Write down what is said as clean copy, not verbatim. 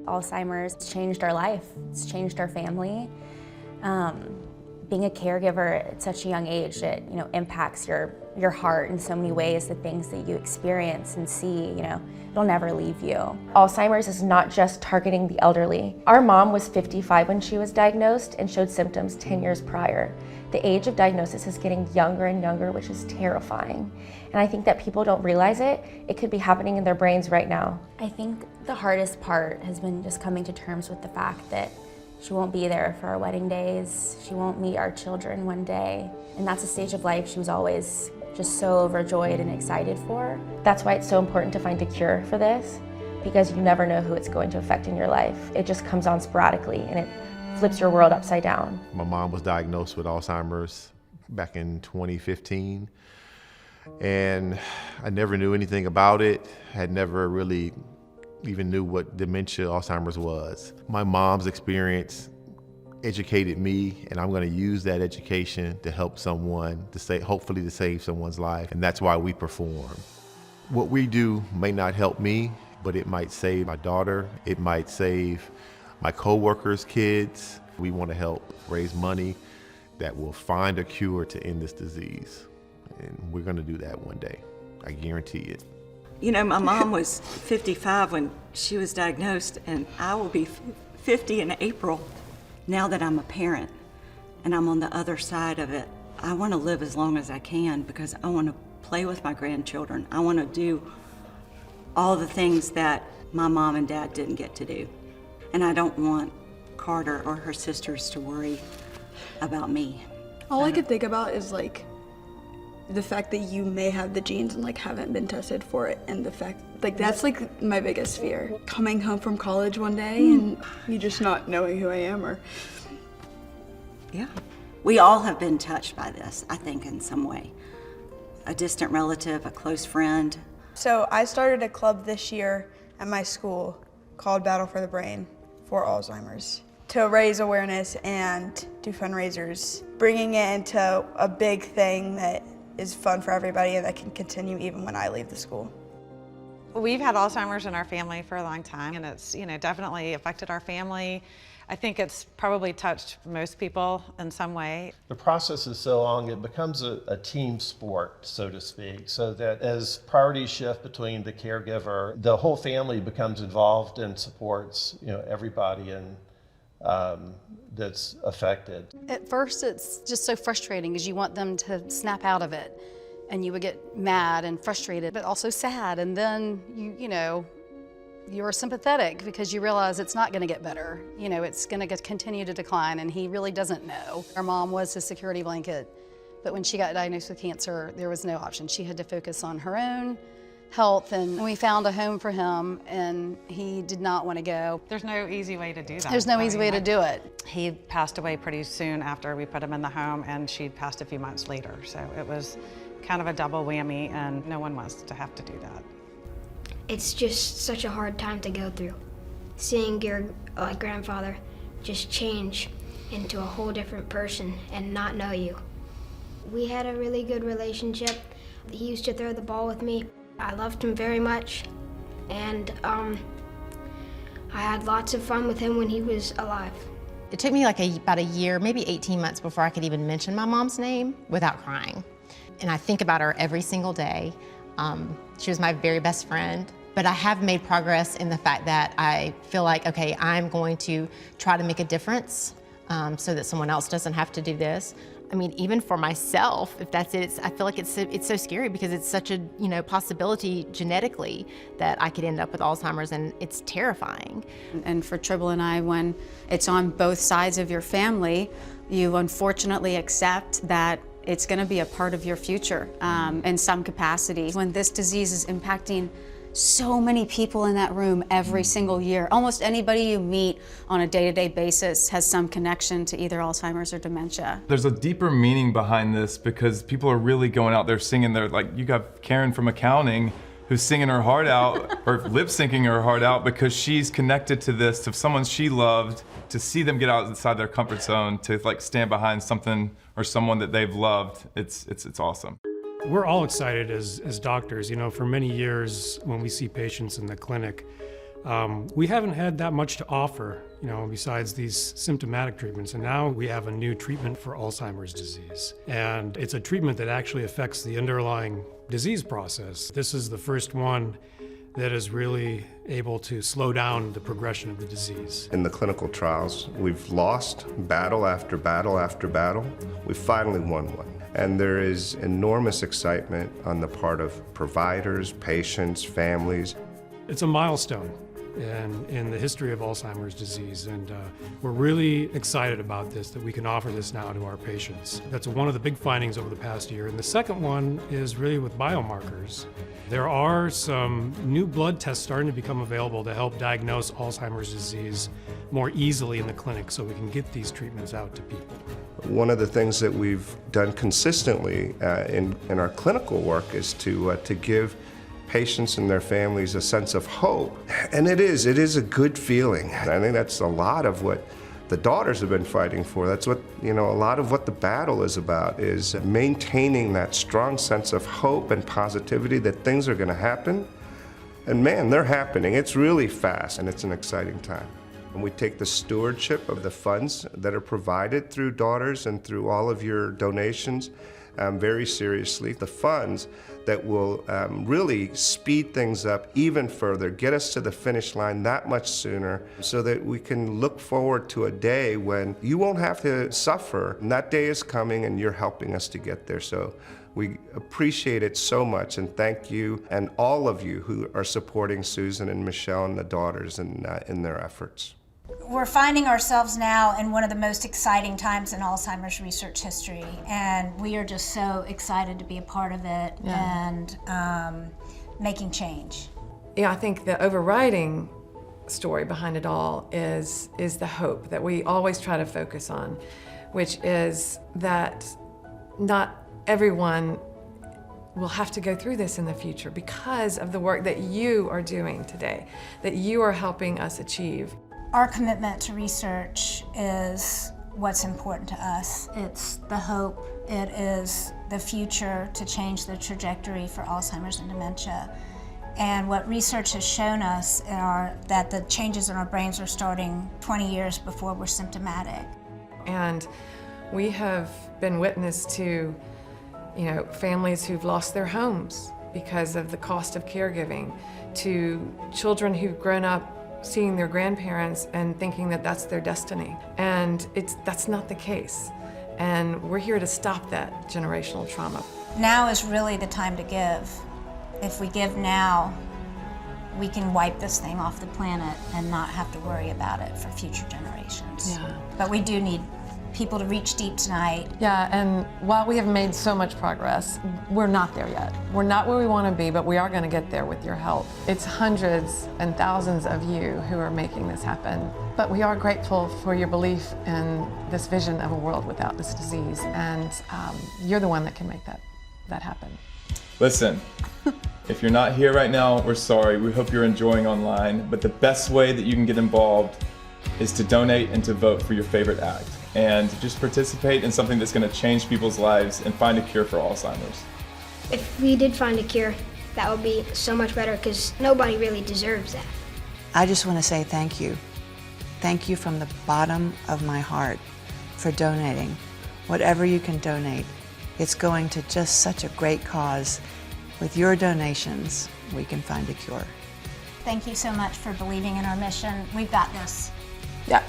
Alzheimer's changed our life. It's changed our family. Being a caregiver at such a young age, it impacts your heart in so many ways. The things that you experience and see, it'll never leave you. Alzheimer's is not just targeting the elderly. Our mom was 55 when she was diagnosed and showed symptoms 10 years prior. The age of diagnosis is getting younger and younger, which is terrifying. And I think that people don't realize it. It could be happening in their brains right now. I think the hardest part has been just coming to terms with the fact that she won't be there for our wedding days. She won't meet our children one day. And that's a stage of life she was always just so overjoyed and excited for. That's why it's so important to find a cure for this, because you never know who it's going to affect in your life. It just comes on sporadically and it flips your world upside down. My mom was diagnosed with Alzheimer's back in 2015, and I never knew anything about it. Had never really even knew what dementia Alzheimer's was. My mom's experience educated me, and I'm going to use that education to help someone, hopefully to save someone's life, and that's why we perform. What we do may not help me, but it might save my daughter, it might save my co-workers' kids. We want to help raise money that will find a cure to end this disease, and we're going to do that one day. I guarantee it. My mom was 55 when she was diagnosed, and I will be 50 in April. Now that I'm a parent and I'm on the other side of it, I want to live as long as I can because I want to play with my grandchildren. I want to do all the things that my mom and dad didn't get to do. And I don't want Carter or her sisters to worry about me. All I could think about is the fact that you may have the genes and haven't been tested for it, and the fact that's my biggest fear. Coming home from college one day and you just not knowing who I am or. Yeah. We all have been touched by this, I think, in some way. A distant relative, a close friend. So I started a club this year at my school called Battle for the Brain for Alzheimer's to raise awareness and do fundraisers, bringing it into a big thing that is fun for everybody and that can continue even when I leave the school. We've had Alzheimer's in our family for a long time, and it's definitely affected our family. I think it's probably touched most people in some way. The process is so long, it becomes a team sport, so to speak, so that as priorities shift between the caregiver, the whole family becomes involved and supports everybody that's affected. At first it's just so frustrating because you want them to snap out of it, and you would get mad and frustrated, but also sad, and then you're sympathetic because you realize it's not going to get better. It's going to continue to decline, and he really doesn't know. Our mom was his security blanket, but when she got diagnosed with cancer, there was no option. She had to focus on her own health, and we found a home for him, and he did not want to go. There's no easy way to do that. There's no easy way to do it. He passed away pretty soon after we put him in the home, and she'd passed a few months later, so it was kind of a double whammy, and no one wants to have to do that. It's just such a hard time to go through. Seeing your grandfather just change into a whole different person and not know you. We had a really good relationship. He used to throw the ball with me. I loved him very much, and I had lots of fun with him when he was alive. It took me about a year, maybe 18 months before I could even mention my mom's name without crying. And I think about her every single day. She was my very best friend, but I have made progress in the fact that I feel like, okay, I'm going to try to make a difference so that someone else doesn't have to do this. I mean, even for myself, if that's it, I feel like it's so scary because it's such a possibility genetically that I could end up with Alzheimer's, and it's terrifying. And for Tribble and I, when it's on both sides of your family, you unfortunately accept that it's going to be a part of your future in some capacity. When this disease is impacting so many people in that room every single year, almost anybody you meet on a day-to-day basis has some connection to either Alzheimer's or dementia. There's a deeper meaning behind this because people are really going out there singing you got Karen from accounting who's singing her heart out or lip syncing her heart out because she's connected to this, to someone she loved, to see them get outside their comfort zone, to stand behind something or someone that they've loved. It's awesome. We're all excited as doctors. For many years when we see patients in the clinic, We haven't had that much to offer, besides these symptomatic treatments, and now we have a new treatment for Alzheimer's disease. And it's a treatment that actually affects the underlying disease process. This is the first one that is really able to slow down the progression of the disease. In the clinical trials, we've lost battle after battle after battle. We finally won one. And there is enormous excitement on the part of providers, patients, families. It's a milestone in the history of Alzheimer's disease, and we're really excited about this, that we can offer this now to our patients. That's one of the big findings over the past year. And the second one is really with biomarkers. There are some new blood tests starting to become available to help diagnose Alzheimer's disease more easily in the clinic, so we can get these treatments out to people. One of the things that we've done consistently in our clinical work is to give patients and their families a sense of hope. And it is a good feeling. I think that's a lot of what the daughters have been fighting for. That's what, a lot of what the battle is about, is maintaining that strong sense of hope and positivity that things are going to happen. And man, they're happening. It's really fast, and it's an exciting time. And we take the stewardship of the funds that are provided through Daughters and through all of your donations very seriously. The funds that will really speed things up even further, get us to the finish line that much sooner, so that we can look forward to a day when you won't have to suffer. And that day is coming, and you're helping us to get there. So we appreciate it so much, and thank you and all of you who are supporting Susan and Michelle and the Daughters in their efforts. We're finding ourselves now in one of the most exciting times in Alzheimer's research history, and we are just so excited to be a part of it and making change. Yeah, I think the overriding story behind it all is the hope that we always try to focus on, which is that not everyone will have to go through this in the future because of the work that you are doing today, that you are helping us achieve. Our commitment to research is what's important to us. It's the hope, it is the future to change the trajectory for Alzheimer's and dementia. And what research has shown us are that the changes in our brains are starting 20 years before we're symptomatic. And we have been witness to, families who've lost their homes because of the cost of caregiving, to children who've grown up seeing their grandparents and thinking that that's their destiny. And that's not the case. And we're here to stop that generational trauma. Now is really the time to give. If we give now, we can wipe this thing off the planet and not have to worry about it for future generations. Yeah. But we do need people to reach deep tonight. Yeah, and while we have made so much progress, we're not there yet. We're not where we want to be, but we are going to get there with your help. It's hundreds and thousands of you who are making this happen. But we are grateful for your belief in this vision of a world without this disease, and you're the one that can make that happen. Listen, if you're not here right now, we're sorry. We hope you're enjoying online, but the best way that you can get involved is to donate and to vote for your favorite act, and just participate in something that's going to change people's lives and find a cure for Alzheimer's. If we did find a cure, that would be so much better, because nobody really deserves that. I just want to say thank you. Thank you from the bottom of my heart for donating. Whatever you can donate, it's going to just such a great cause. With your donations, we can find a cure. Thank you so much for believing in our mission. We've got this. Yeah.